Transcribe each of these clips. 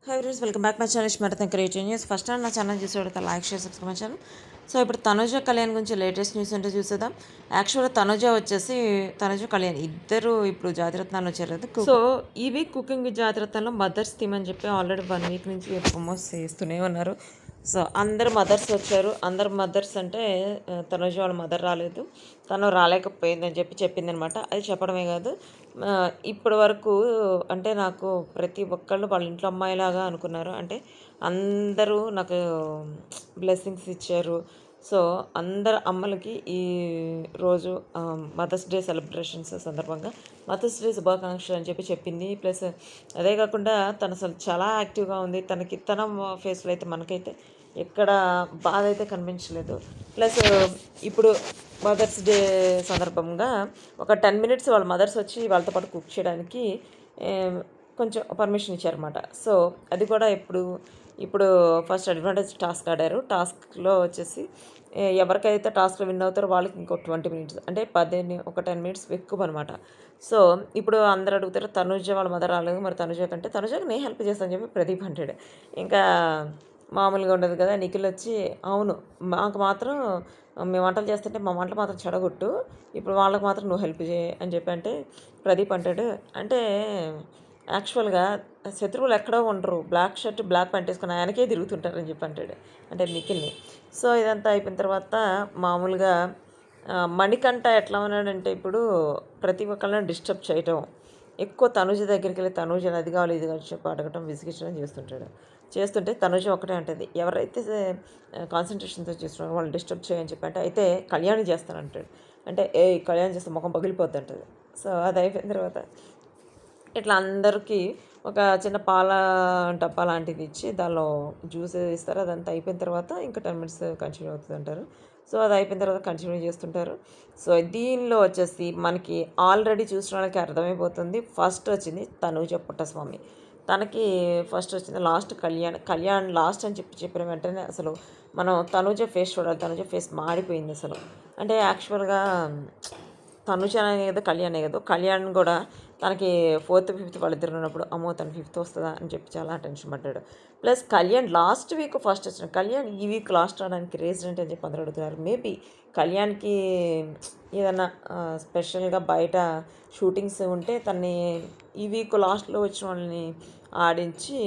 High friends, welcome back my channel స్మరత creative news. First time నా channel చూసేవాడు like share subscribe channel. So ఇప్పుడు తనుజ కళ్యాణ్ గురించి latest news అంటే చూసేద్దాం. యాక్చువల్గా తనుజ కళ్యాణ్ ఇద్దరు ఇప్పుడు జాతిరత్నాలు వచ్చారు కదా. సో ఈ వీక్ కుకింగ్ విత్ జాతిరత్నాల్లో మదర్స్ థీమ్ అని చెప్పి ఆల్రెడీ 1 వీక్ నుంచి ప్రమోట్ చేస్తూనే ఉన్నారు. సో అందరు మదర్స్ వచ్చారు. అందరు మదర్స్ అంటే తనుజ వాళ్ళ మదర్ రాలేదు, తను రాలేకపోయిందని చెప్పి చెప్పింది అనమాట. అది చెప్పడమే కాదు, ఇప్పటి వరకు అంటే నాకు ప్రతి ఒక్కళ్ళు వాళ్ళ ఇంట్లో అమ్మాయిలాగా అనుకున్నారు. అంటే అందరూ నాకు బ్లెస్సింగ్స్ ఇచ్చారు. సో అందరు అమ్మలకి ఈ రోజు మదర్స్ డే సెలబ్రేషన్స్ సందర్భంగా మదర్స్ డే శుభాకాంక్షలు అని చెప్పి చెప్పింది. ప్లస్ అదే కాకుండా తను అసలు చాలా యాక్టివ్గా ఉంది. తన ఫేస్లో అయితే మనకైతే ఎక్కడ బాధ అయితే కనిపించలేదు. ప్లస్ ఇప్పుడు మదర్స్ డే సందర్భంగా ఒక 10 మినిట్స్ వాళ్ళ మదర్స్ వచ్చి వాళ్ళతో పాటు కుక్ చేయడానికి కొంచెం పర్మిషన్ ఇచ్చారన్నమాట. సో అది కూడా ఇప్పుడు ఫస్ట్ అడ్వాంటేజ్ టాస్క్ ఆడారు. టాస్క్లో వచ్చేసి ఎవరికైతే టాస్క్లో విన్ అవుతారో వాళ్ళకి ఇంకో 20 మినిట్స్ అంటే ఒక 10 మినిట్స్ ఎక్కువ అనమాట. సో ఇప్పుడు అందరు అడుగుతారు తనుజ వాళ్ళ మదర్ రాలేదు, మరి తనుజకి నేను హెల్ప్ చేస్తాను చెప్పి ప్రదీప్ అంటాడు. ఇంకా మామూలుగా ఉండదు కదా. నిఖిల్ వచ్చి అవును మాకు మాత్రం మేము వంటలు చేస్తుంటే మా వంటలు మాత్రం చెడగొట్టు, ఇప్పుడు వాళ్ళకి మాత్రం నువ్వు హెల్ప్ చేయి అని చెప్పి అంటే ప్రదీప్ అంటాడు. అంటే యాక్చువల్గా శత్రువులు ఎక్కడో ఉండరు, బ్లాక్ షర్ట్ బ్లాక్ ప్యాంట్ వేసుకుని ఆయనకే తిరుగుతుంటారని చెప్పి అంటాడు, అంటే నిఖిల్ని. సో ఇదంతా అయిపోయిన తర్వాత మామూలుగా మణికంఠ ఎట్లా ఉన్నాడంటే ఇప్పుడు ప్రతి ఒక్కళ్ళని డిస్టర్బ్ చేయటం, ఎక్కువ తనుజ దగ్గరికి వెళ్ళి తనుజ అది కావాలి ఇది కావాలి చెప్పి అడగటం విసిగించడం చేస్తుంటే తనుజ ఒకటే అంటది, ఎవరైతే కాన్సన్ట్రేషన్తో చేస్తున్నారో వాళ్ళు డిస్టర్బ్ చేయని చెప్పి అంటే అయితే కళ్యాణి చేస్తానంటాడు. అంటే కళ్యాణ్ చేస్తే ముఖం పగిలిపోద్ది అంటది. సో అది అయిపోయిన తర్వాత ఇట్లా అందరికీ ఒక చిన్న పాల డబ్బా లాంటిది ఇచ్చి దానిలో జ్యూస్ ఇస్తారు. అదంతా అయిపోయిన తర్వాత ఇంకా 10 మినిట్స్ కంటిన్యూ అవుతుంది అంటారు. సో అది అయిపోయిన తర్వాత కంటిన్యూ చేస్తుంటారు. సో దీనిలో వచ్చేసి మనకి ఆల్రెడీ చూసిన వాళ్ళకి అర్థమైపోతుంది. ఫస్ట్ వచ్చింది తనూజ పుట్టస్వామి, తనకి ఫస్ట్ వచ్చింది. లాస్ట్ కళ్యాణ్ లాస్ట్ అని చెప్పిన వెంటనే అసలు మనం తనూజ ఫేస్ చూడాలి. తనూజ ఫేస్ మాడిపోయింది అసలు. అంటే యాక్చువల్గా తనుజ అనే కదా కళ్యాణ్ కూడా తనకి 4th 5th వాళ్ళిద్దరు ఉన్నప్పుడు అమ్మో తను 5th వస్తుందా అని చెప్పి చాలా టెన్షన్ పడ్డాడు. Plus Kalyan last week first వచ్చిన కళ్యాణ్ ఈ వీక్ లాస్ట్ రావడానికి రీజన్ అని చెప్పి అందరూ అడుగుతున్నారు. మేబీ కళ్యాణ్కి ఏదన్నా స్పెషల్గా బయట షూటింగ్స్ ఉంటే తన్ని ఈ వీక్ లాస్ట్లో వచ్చిన వాళ్ళని ఆడించి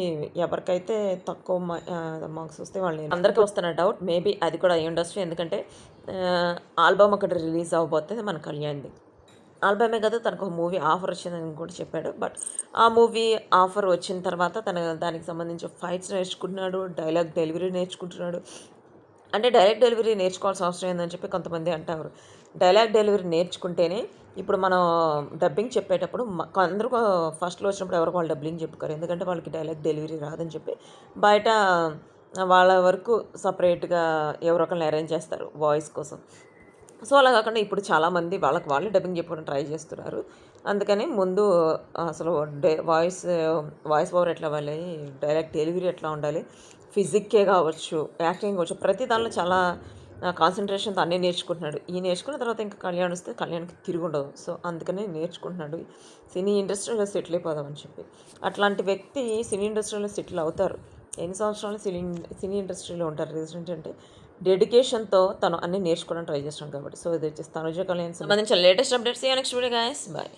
ఎవరికైతే తక్కువ మార్క్స్ వస్తే వాళ్ళని అందరికీ వస్తున్న డౌట్. మేబీ అది కూడా అయ్యి ఉండొచ్చు, ఎందుకంటే ఆల్బమ్ ఒకటి రిలీజ్ అవ్వబోతుంది మన కళ్యాణ్ది. ఆల్బమే కదా, తనకు ఒక మూవీ ఆఫర్ వచ్చిందని కూడా చెప్పాడు. బట్ ఆ మూవీ ఆఫర్ వచ్చిన తర్వాత దానికి సంబంధించి ఫైట్స్ నేర్చుకుంటున్నాడు, డైలాగ్ డెలివరీ నేర్చుకుంటున్నాడు. అంటే డైరెక్ట్ డెలివరీ నేర్చుకోవాల్సిన అవసరం ఏందని చెప్పి కొంతమంది అంటారు. డైలాగ్ డెలివరీ నేర్చుకుంటేనే ఇప్పుడు మనం డబ్బింగ్ చెప్పేటప్పుడు అందరూ ఫస్ట్లో వచ్చినప్పుడు ఎవరికి వాళ్ళు డబ్బింగ్ చెప్పుకోరు, ఎందుకంటే వాళ్ళకి డైలాగ్ డెలివరీ రాదని చెప్పి బయట వాళ్ళ వరకు సపరేట్గా ఎవరో ఒకరిని అరేంజ్ చేస్తారు వాయిస్ కోసం. సో అలా కాకుండా ఇప్పుడు చాలామంది వాళ్ళకి వాళ్ళు డబ్బింగ్ చెప్పుకోవడం ట్రై చేస్తున్నారు. అందుకని ముందు అసలు వాయిస్ ఓవర్ ఎట్లా అవ్వాలి, డైరెక్ట్ డెలివరీ ఎట్లా ఉండాలి, ఫిజిక్కే కావచ్చు, యాక్టింగ్ కావచ్చు, ప్రతి దానిలో చాలా కాన్సన్ట్రేషన్తో అన్నీ నేర్చుకుంటున్నాడు. నేర్చుకున్న తర్వాత ఇంకా కళ్యాణ్ వస్తే కళ్యాణ్కి తిరిగి ఉండదు. సో అందుకనే నేర్చుకుంటున్నాడు సినీ ఇండస్ట్రీలో సెటిల్ అయిపోదామని చెప్పి. అట్లాంటి వ్యక్తి సినీ ఇండస్ట్రీలో సెటిల్ అవుతారు. ఎన్ని సంవత్సరాలు సినీ ఇండస్ట్రీలో ఉంటారు. రీజన్ అంటే డెడికేషన్తో తను అన్నీ నేర్చుకోవడానికి ట్రై చేస్తున్నాడు కాబట్టి. సో ఇది వచ్చేసి తనుజ కళ్యాణ్ సంబంధించిన latest updates. Next video guys, bye.